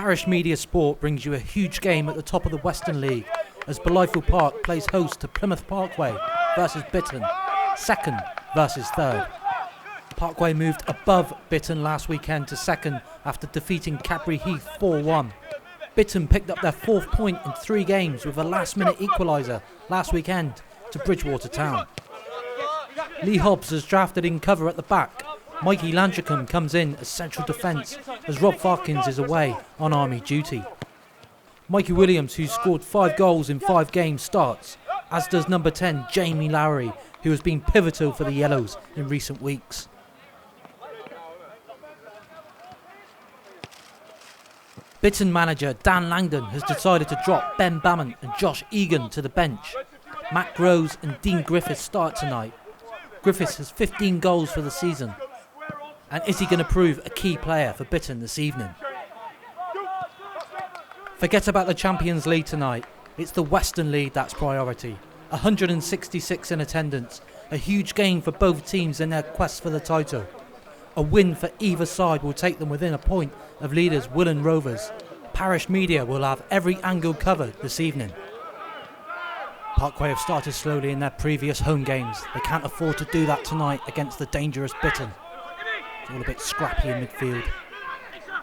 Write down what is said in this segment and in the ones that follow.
Parrish Media Sport brings you a huge game at the top of the Western League as Bolitho Park plays host to Plymouth Parkway versus Bitton, second versus third. Parkway moved above Bitton last weekend to second after defeating Cadbury Heath 4-1. Bitton picked up their fourth point in 3 games with a last-minute equaliser last weekend to Bridgewater Town. Lee Hobbs has drafted in cover at the back. Mikey Landricum comes in as central defence as Rob Farkins is away on army duty. Mikey Williams, who scored 5 goals in 5 games, starts, as does number 10 Jamie Lowry, who has been pivotal for the Yellows in recent weeks. Bitton manager Dan Langdon has decided to drop Ben Bammont and Josh Egan to the bench. Matt Groves and Dean Griffiths start tonight. Griffiths has 15 goals for the season. And is he going to prove a key player for Bitton this evening? Forget about the Champions League tonight. It's the Western League that's priority. 166 in attendance. A huge gain for both teams in their quest for the title. A win for either side will take them within a point of leaders Willand Rovers. Parrish Media will have every angle covered this evening. Parkway have started slowly in their previous home games. They can't afford to do that tonight against the dangerous Bitton. It's all a bit scrappy in midfield.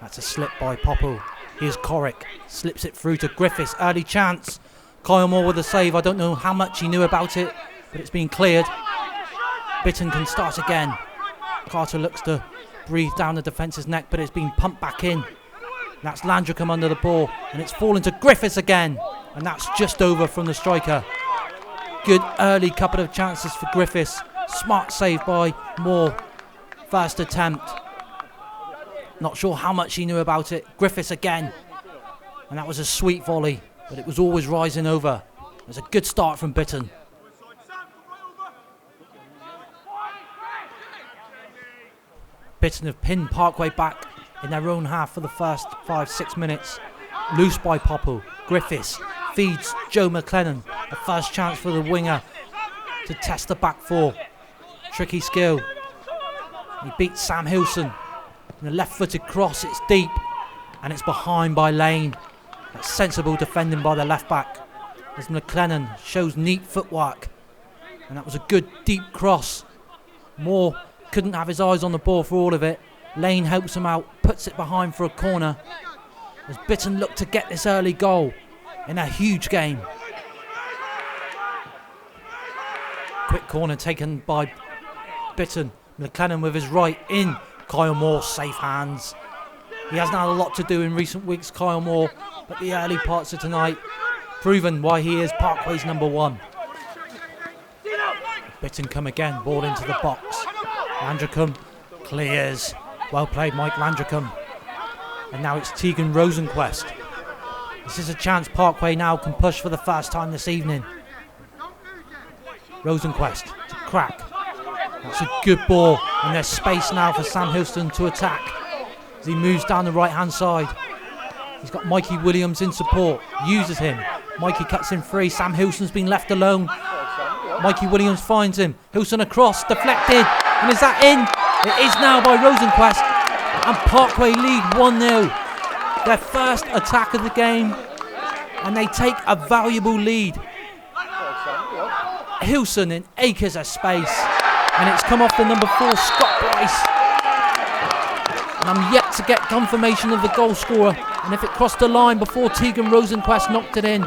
That's a slip by Popple. Here's Corrick. Slips it through to Griffiths. Early chance. Kyle Moore with a save. I don't know how much he knew about it, but it's been cleared. Bitton can start again. Carter looks to breathe down the defence's neck, but it's been pumped back in. That's Landricum under the ball, and it's fallen to Griffiths again. And that's just over from the striker. Good early couple of chances for Griffiths. Smart save by Moore. First attempt. Not sure how much he knew about it. Griffiths again. And that was a sweet volley, but it was always rising over. It was a good start from Bitton. Bitton have pinned Parkway back in their own half for the first 5-6 minutes. Loose by Popple. Griffiths feeds Joe McLennan. The first chance for the winger to test the back four. Tricky skill. He beats Sam Hilson. And the left-footed cross, it's deep. And it's behind by Lane. That's sensible defending by the left-back. As McLennan shows neat footwork. And that was a good deep cross. Moore couldn't have his eyes on the ball for all of it. Lane helps him out, puts it behind for a corner. As Bitton look to get this early goal in a huge game. Quick corner taken by Bitton. McLennan with his right in. Kyle Moore, safe hands. He hasn't had a lot to do in recent weeks, Kyle Moore, but the early parts of tonight proven why he is Parkway's number 1. Bitton come again, ball into the box. Landricum clears. Well played, Mike Landricum. And now it's Tegan Rosenquist. This is a chance Parkway now can push for the first time this evening. Rosenquist to crack. That's a good ball, and there's space now for Sam Hilston to attack as he moves down the right hand side. He's got Mikey Williams in support, uses him. Mikey cuts him free. Sam Hilston's been left alone. Mikey Williams finds him. Hilston across, deflected, and is that in? It is now by Rosenquist, and Parkway lead 1-0. Their first attack of the game, and they take a valuable lead. Hilson in acres of space, and it's come off the number 4 Scott Bryce. And I'm yet to get confirmation of the goal scorer and if it crossed the line before Tegan Rosenquist knocked it in.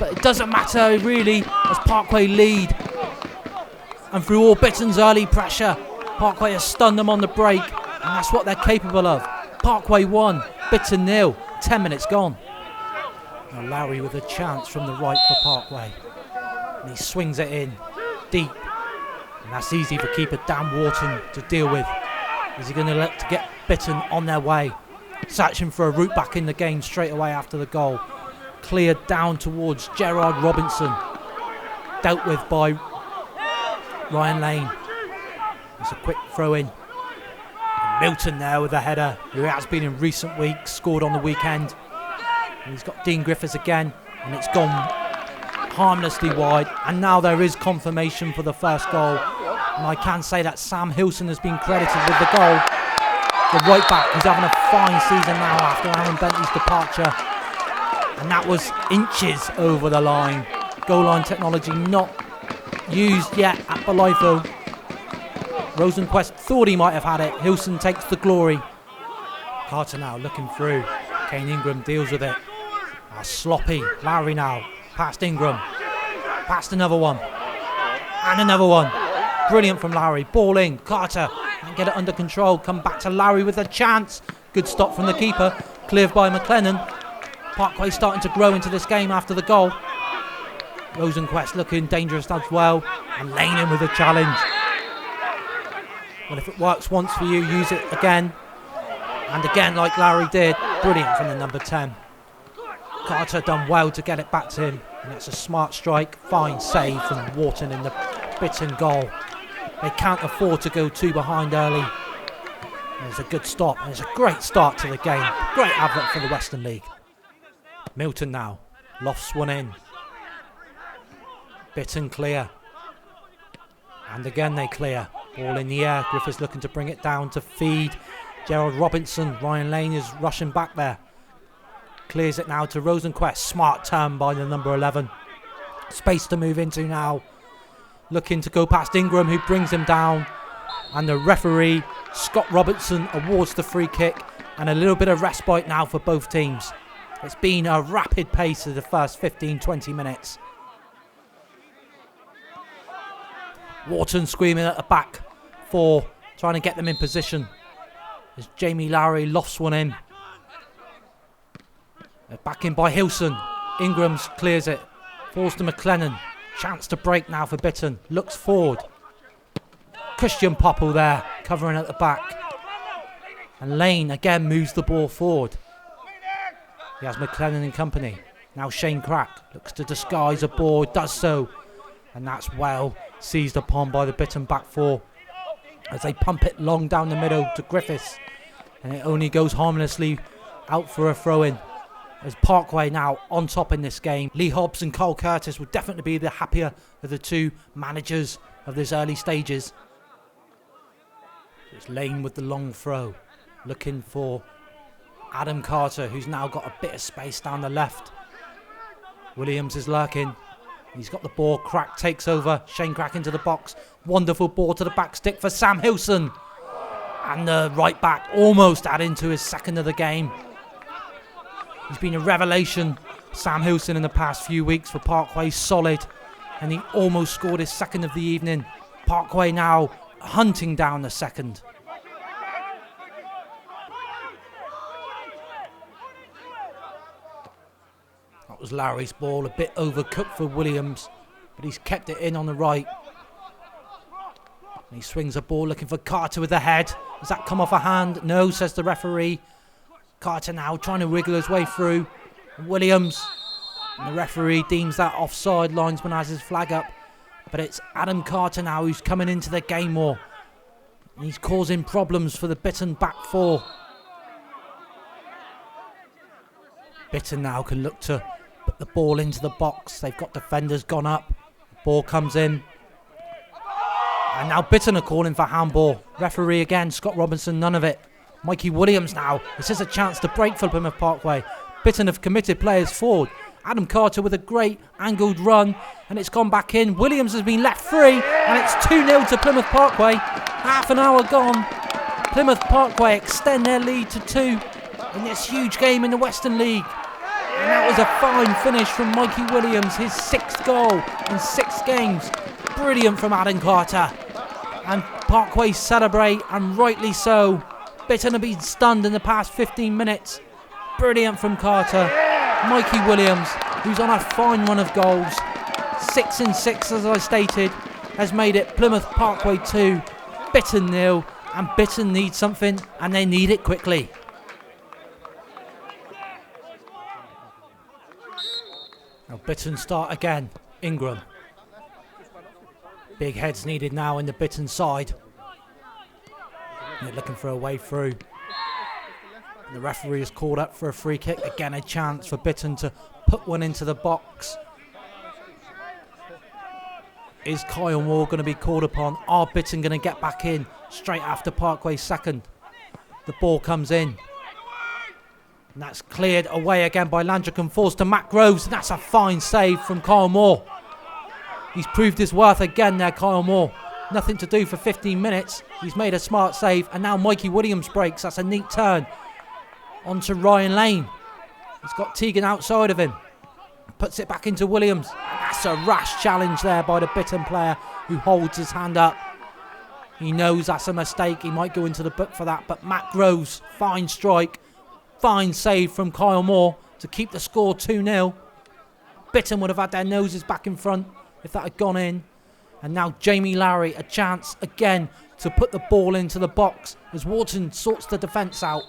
But it doesn't matter really as Parkway lead. And through all Bitton's early pressure, Parkway has stunned them on the break, and that's what they're capable of. Parkway 1, Bitton 0, 10 minutes gone. Now Lowry with a chance from the right for Parkway. And he swings it in, deep. And that's easy for keeper Dan Wharton to deal with. Is he going to look to get Bitton on their way? Searching for a route back in the game straight away after the goal. Cleared down towards Gerard Robinson. Dealt with by Ryan Lane. It's a quick throw in. And Milton there with a header, who has been in recent weeks, scored on the weekend. And he's got Dean Griffiths again, and it's gone harmlessly wide. And now there is confirmation for the first goal. And I can say that Sam Hilson has been credited with the goal. the right back, who's having a fine season now after Aaron Bentley's departure. And that was inches over the line. Goal line technology not used yet at Bolitho. Rosenquist thought he might have had it. Hilson takes the glory. Carter now looking through. Kane Ingram deals with it. Sloppy. Lowry now. Past Ingram. Past another one. And another one. Brilliant from Lowry. Ball in. Carter. And get it under control. Come back to Lowry with a chance. Good stop from the keeper. Cleared by McLennan. Parkway starting to grow into this game after the goal. Rosenquist looking dangerous as well. And Lane in with a challenge. Well, if it works once for you, use it again. And again, like Lowry did. Brilliant from the number 10. Carter done well to get it back to him. And it's a smart strike. Fine save from Wharton in the Bitton goal. They can't afford to go 2 behind early. There's a good stop. And it's a great start to the game. Great advert for the Western League. Milton now. Lofts one in. Bitton clear. And again they clear. Ball in the air. Griffiths looking to bring it down to feed Gerald Robinson. Ryan Lane is rushing back there. Clears it now to Rosenquist. Smart turn by the number 11. Space to move into now. Looking to go past Ingram, who brings him down. And the referee, Scott Robertson, awards the free kick. And a little bit of respite now for both teams. It's been a rapid pace of the first 15-20 minutes. Wharton screaming at the back for trying to get them in position. As Jamie Lowry lofts one in. Back in by Hilson. Ingrams clears it. Falls to McLennan. Chance to break now for Bitton. Looks forward. Christian Popple there, covering at the back. And Lane again moves the ball forward. He has McLennan in company. Now Shane Crack looks to disguise a ball. Does so. And that's well seized upon by the Bitton back four. As they pump it long down the middle to Griffiths. And it only goes harmlessly out for a throw-in. As Parkway now on top in this game. Lee Hobbs and Cole Curtis will definitely be the happier of the two managers of this early stages. It's Lane with the long throw. Looking for Adam Carter, who's now got a bit of space down the left. Williams is lurking. He's got the ball. Crack takes over. Shane Crack into the box. Wonderful ball to the back stick for Sam Hilson. And the right back almost adding to his second of the game. He's been a revelation, Sam Hilson, in the past few weeks for Parkway. Solid. And he almost scored his second of the evening. Parkway now hunting down the second. That was Lowry's ball, a bit overcooked for Williams, but he's kept it in on the right. And he swings a ball looking for Carter with the head. Does that come off a hand? No, says the referee. Carter now trying to wriggle his way through. Williams, and the referee deems that offside. Linesman has his flag up. But it's Adam Carter now who's coming into the game more. And he's causing problems for the Bitton back four. Bitton now can look to put the ball into the box. They've got defenders gone up. Ball comes in. And now Bitton are calling for handball. Referee again, Scott Robinson, none of it. Mikey Williams now. This is a chance to break for Plymouth Parkway. Bitton have committed players forward. Adam Carter with a great angled run. And it's gone back in. Williams has been left free. And it's 2-0 to Plymouth Parkway. Half an hour gone. Plymouth Parkway extend their lead to 2 in this huge game in the Western League. And that was a fine finish from Mikey Williams. His 6th goal in 6 games. Brilliant from Adam Carter. And Parkway celebrate, and rightly so. Bitton have been stunned in the past 15 minutes. Brilliant from Carter. Mikey Williams, who's on a fine run of goals. 6 in 6, as I stated, has made it Plymouth Parkway 2, Bitton 0, and Bitton needs something, and they need it quickly. Now Bitton start again. Ingram. Big heads needed now in the Bitton side. They're looking for a way through. The referee is called up for a free kick. Again, a chance for Bitton to put one into the box. Is Kyle Moore going to be called upon? Are Bitton going to get back in straight after Parkway's second? The ball comes in. And that's cleared away again by Landricum, forced to Matt Groves, and that's a fine save from Kyle Moore. He's proved his worth again there, Kyle Moore. Nothing to do for 15 minutes. He's made a smart save, and now Mikey Williams breaks. That's a neat turn onto Ryan Lane. He's got Teagan outside of him. Puts it back into Williams. And that's a rash challenge there by the Bitton player who holds his hand up. He knows that's a mistake. He might go into the book for that, but Matt Groves, fine strike. Fine save from Kyle Moore to keep the score 2-0. Bitton would have had their noses back in front if that had gone in. And now Jamie Lowry, a chance again to put the ball into the box as Wharton sorts the defence out.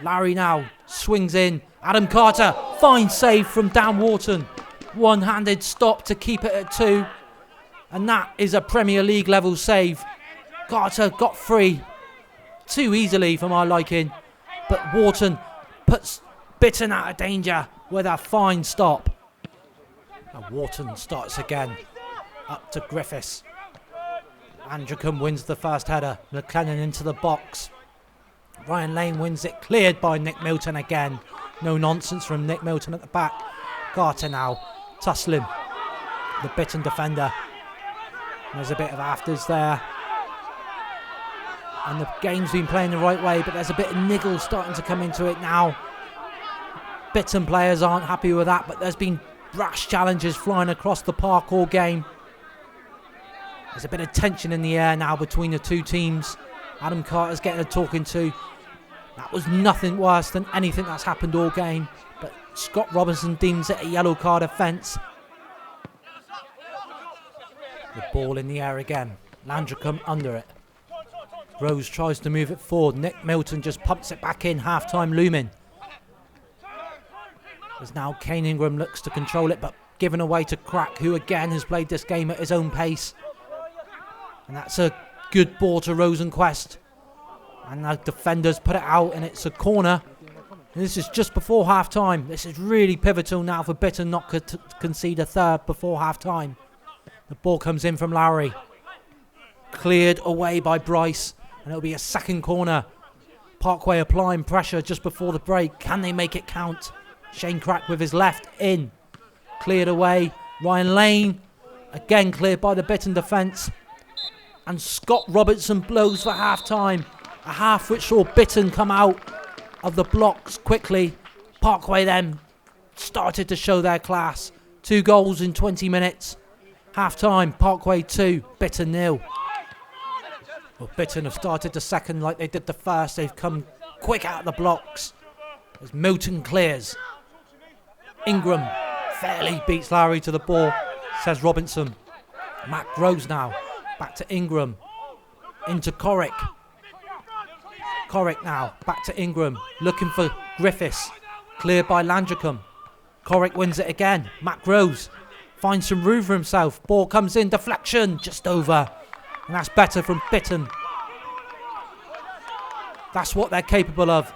Lowry now swings in. Adam Carter, fine save from Dan Wharton. One-handed stop to keep it at 2. And that is a Premier League level save. Carter got free too easily for my liking. But Wharton puts Bitton out of danger with a fine stop. And Wharton starts again. Up to Griffiths. Landricum wins the first header. McLennan into the box. Ryan Lane wins it. Cleared by Nick Milton again. No nonsense from Nick Milton at the back. Carter now tussling the Bitton defender. There's a bit of afters there. And the game's been playing the right way, but there's a bit of niggle starting to come into it now. Bitton players aren't happy with that, but there's been rash challenges flying across the park all game. There's a bit of tension in the air now between the two teams. Adam Carter's getting a talking to. That was nothing worse than anything that's happened all game. But Scott Robinson deems it a yellow card offence. The ball in the air again. Landricum under it. Rose tries to move it forward. Nick Milton just pumps it back in. Half-time looming. As now Kane Ingram looks to control it, but given away to Crack, who again has played this game at his own pace. And that's a good ball to Rosenquist. And the defenders put it out, and it's a corner. And this is just before half-time. This is really pivotal now for Bitton not to concede a third before half-time. The ball comes in from Lowry. Cleared away by Bryce. And it'll be a second corner. Parkway applying pressure just before the break. Can they make it count? Shane Crack with his left in. Cleared away. Ryan Lane. Again cleared by the Bitton defence. And Scott Robertson blows for half-time. A half which saw Bitton come out of the blocks quickly. Parkway then started to show their class. 2 goals in 20 minutes. Half-time, Parkway 2, Bitton 0. Well, Bitton have started the second like they did the first. They've come quick out of the blocks. As Milton clears. Ingram fairly beats Lowry to the ball, says Robinson. Matt Groves now. Back to Ingram. Into Corrick. Corrick now. Back to Ingram. Looking for Griffiths. Cleared by Landricum. Corrick wins it again. Matt Groves finds some room for himself. Ball comes in. Deflection. Just over. And that's better from Bitton. That's what they're capable of.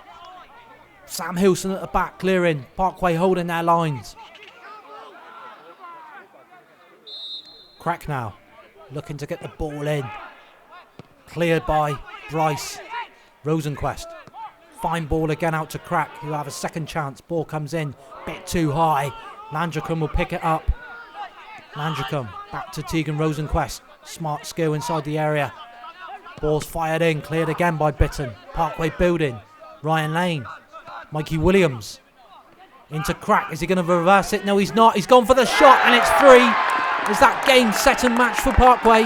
Sam Hilson at the back clearing. Parkway holding their lines. Crack now. Looking to get the ball in. Cleared by Bryce. Rosenquist. Fine ball again out to Crack, who have a second chance. Ball comes in. Bit too high. Landricum will pick it up. Landricum back to Teagan Rosenquist. Smart skill inside the area. Ball's fired in. Cleared again by Bitton. Parkway building. Ryan Lane. Mikey Williams. Into Crack. Is he going to reverse it? No, he's not. He's gone for the shot and it's 3. Is that game set and match for Parkway?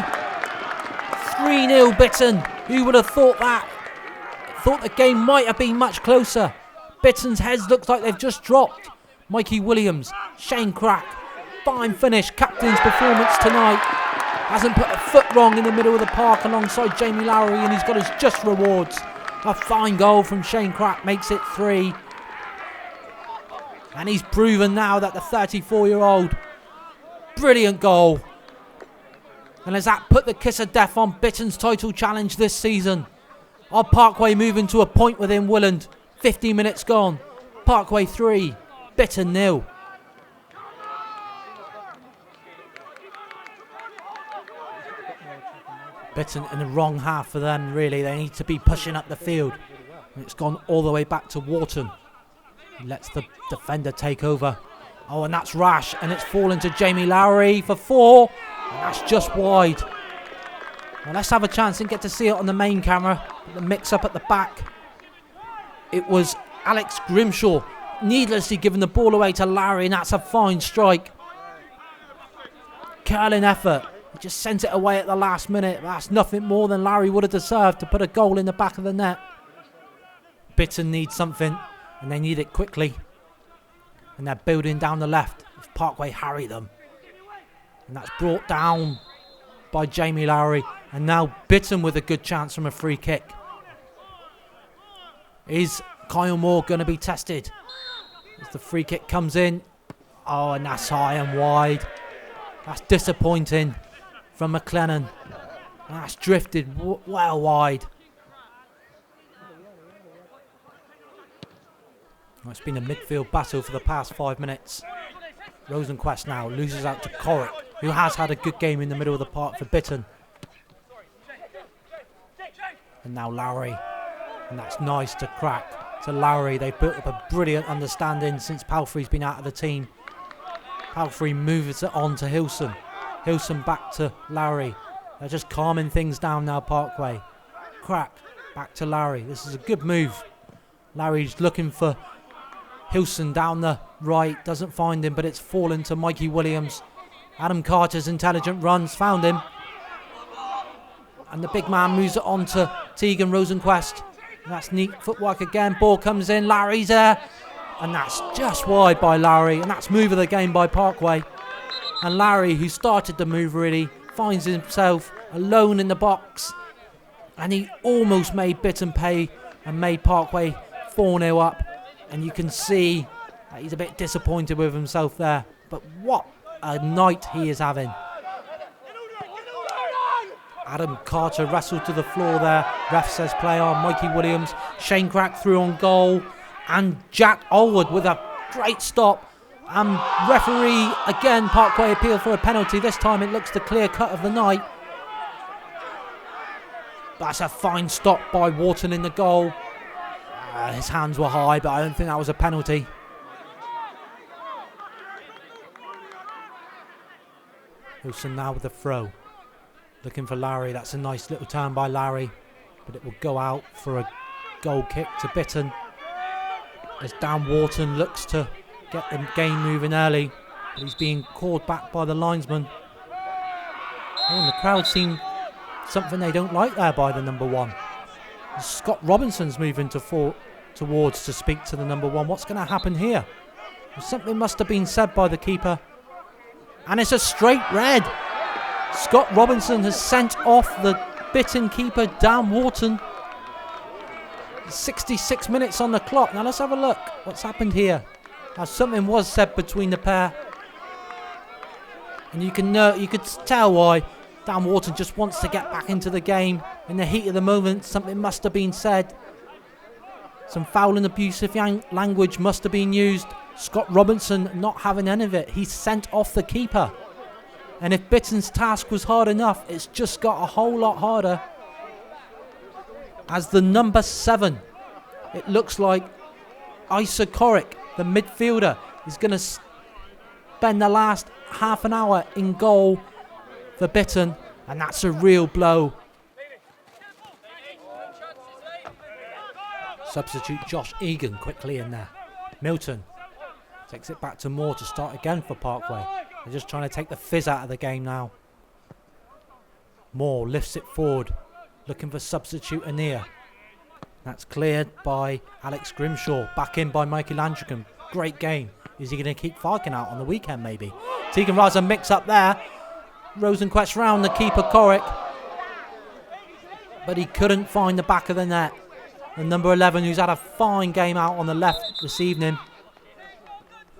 3-0 Bitton. Who would have thought that? Thought the game might have been much closer. Bitton's heads looks like they've just dropped. Mikey Williams. Shane Crack. Fine finish. Captain's performance tonight. Hasn't put a foot wrong in the middle of the park alongside Jamie Lowry, and he's got his just rewards. A fine goal from Shane Crack makes it 3. And he's proven now that the 34-year-old, brilliant goal. And has that put the kiss of death on Bitton's title challenge this season? Our Parkway moving to a point within Willand. 15 minutes gone. Parkway 3, Bitton 0. Bitton in the wrong half for them, really. They need to be pushing up the field. And it's gone all the way back to Wharton. He lets the defender take over. Oh, and that's rash, and it's fallen to Jamie Lowry for 4. And that's just wide. Well, let's have a chance and get to see it on the main camera. The mix-up at the back. It was Alex Grimshaw needlessly giving the ball away to Lowry, and that's a fine strike. Curling effort. He just sent it away at the last minute. That's nothing more than Lowry would have deserved to put a goal in the back of the net. Bitton needs something, and they need it quickly. And they're building down the left. If Parkway harry them. And that's brought down by Jamie Lowry. And now Bitton with a good chance from a free kick. Is Kyle Moore going to be tested? As the free kick comes in. Oh, and that's high and wide. That's disappointing from McLennan. That's drifted well wide. Well, it's been a midfield battle for the past 5 minutes. Rosenquist now loses out to Corrick, who has had a good game in the middle of the park for Bitton. And now Lowry. And that's nice to crack to Lowry. They've built up a brilliant understanding since Palfrey's been out of the team. Palfrey moves it on to Hilson. Hilson back to Lowry. They're just calming things down now, Parkway. Crack. Back to Lowry. This is a good move. Lowry's looking for Hilson down the right. Doesn't find him, but it's fallen to Mikey Williams. Adam Carter's intelligent runs. Found him. And the big man moves it on to Tegan Rosenquist. And that's neat footwork again. Ball comes in. Lowry's there. And that's just wide by Lowry. And that's move of the game by Parkway. And Lowry, who started the move really, finds himself alone in the box. And he almost made Bitton pay and made Parkway 4-0 up. And you can see that he's a bit disappointed with himself there. But what a night he is having. Adam Carter wrestled to the floor there. Ref says play on. Mikey Williams. Shane Crack through on goal. And Jack Allwood with a great stop. And referee again, Parkway appealed for a penalty. This time it looks the clear cut of the night. That's a fine stop by Wharton in the goal. His hands were high, but I don't think that was a penalty. Wilson now with the throw. Looking for Lowry. That's a nice little turn by Lowry. But it will go out for a goal kick to Bitton. As Dan Wharton looks to get the game moving early. But he's being called back by the linesman. Oh, and the crowd seem something they don't like there by the number 1. Scott Robinson's moving towards to speak to the number 1. What's going to happen here? Well, something must have been said by the keeper. And it's a straight red. Scott Robinson has sent off the Bitton keeper, Dan Wharton. 66 minutes on the clock. Now let's have a look. What's happened here? Now something was said between the pair. And you could tell why. Dan Wharton just wants to get back into the game. In the heat of the moment, something must have been said. Some foul and abusive language must have been used. Scott Robinson not having any of it. He's sent off the keeper. And if Bitton's task was hard enough, it's just got a whole lot harder. As the number 7, it looks like Isa Corrick, the midfielder, is going to spend the last half an hour in goal for Bitton, and that's a real blow. Substitute Josh Egan quickly in there. Milton takes it back to Moore to start again for Parkway. They're just trying to take the fizz out of the game now. Moore lifts it forward, looking for substitute Anir. That's cleared by Alex Grimshaw. Back in by Mikey Landrigan. Great game. Is he going to keep Farkin out on the weekend maybe? Tegan Raza mix up there. Rosenquist round the keeper Corrick. But he couldn't find the back of the net. And number 11, who's had a fine game out on the left this evening.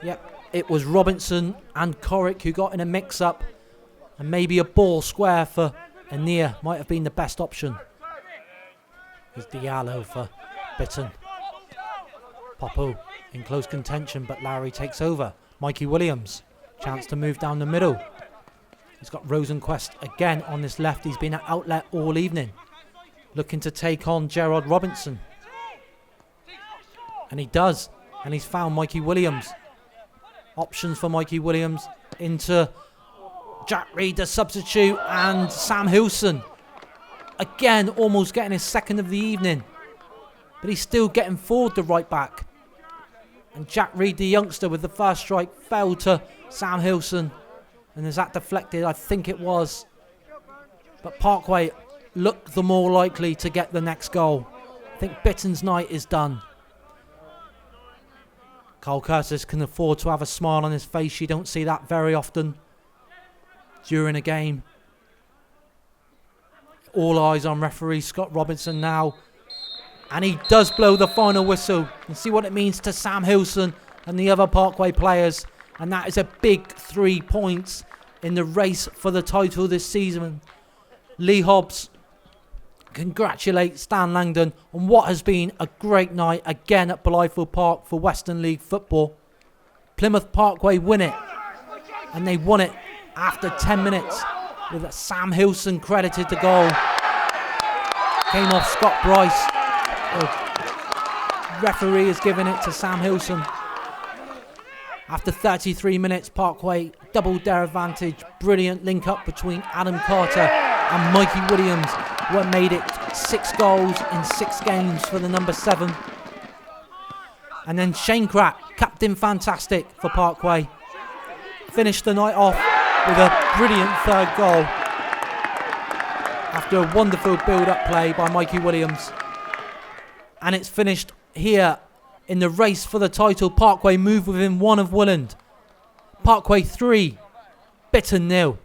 Yep, it was Robinson and Corrick who got in a mix-up. And maybe a ball square for Anir might have been the best option. There's Diallo for Bitton. Popo in close contention, but Lowry takes over. Mikey Williams, chance to move down the middle. He's got Rosenquist again on this left. He's been at outlet all evening, looking to take on Gerard Robinson. And he does. And he's found Mikey Williams. Options for Mikey Williams into Jack Reed, the substitute, and Sam Hilson. Again, almost getting his second of the evening. But he's still getting forward, the right back. And Jack Reed, the youngster, with the first strike, fell to Sam Hilson. And is that deflected? I think it was. But Parkway look the more likely to get the next goal. I think Bitton's night is done. Carl Curtis can afford to have a smile on his face. You don't see that very often during a game. All eyes on referee Scott Robinson now. And he does blow the final whistle. And see what it means to Sam Hilson and the other Parkway players. And that is a big 3 points in the race for the title this season. Lee Hobbs congratulates Stan Langdon on what has been a great night again at Bolitho Park for Western League football. Plymouth Parkway win it. And they won it after 10 minutes with Sam Hilson credited the goal. Came off Scott Bryce. The referee has given it to Sam Hilson. After 33 minutes, Parkway doubled their advantage. Brilliant link up between Adam Carter and Mikey Williams, who made it 6 goals in 6 games for the number 7. And then Shane Crack, captain fantastic for Parkway, finished the night off with a brilliant 3rd goal after a wonderful build-up play by Mikey Williams. And it's finished here in the race for the title. Parkway move within 1 of Willand. Parkway 3, Bitton 0.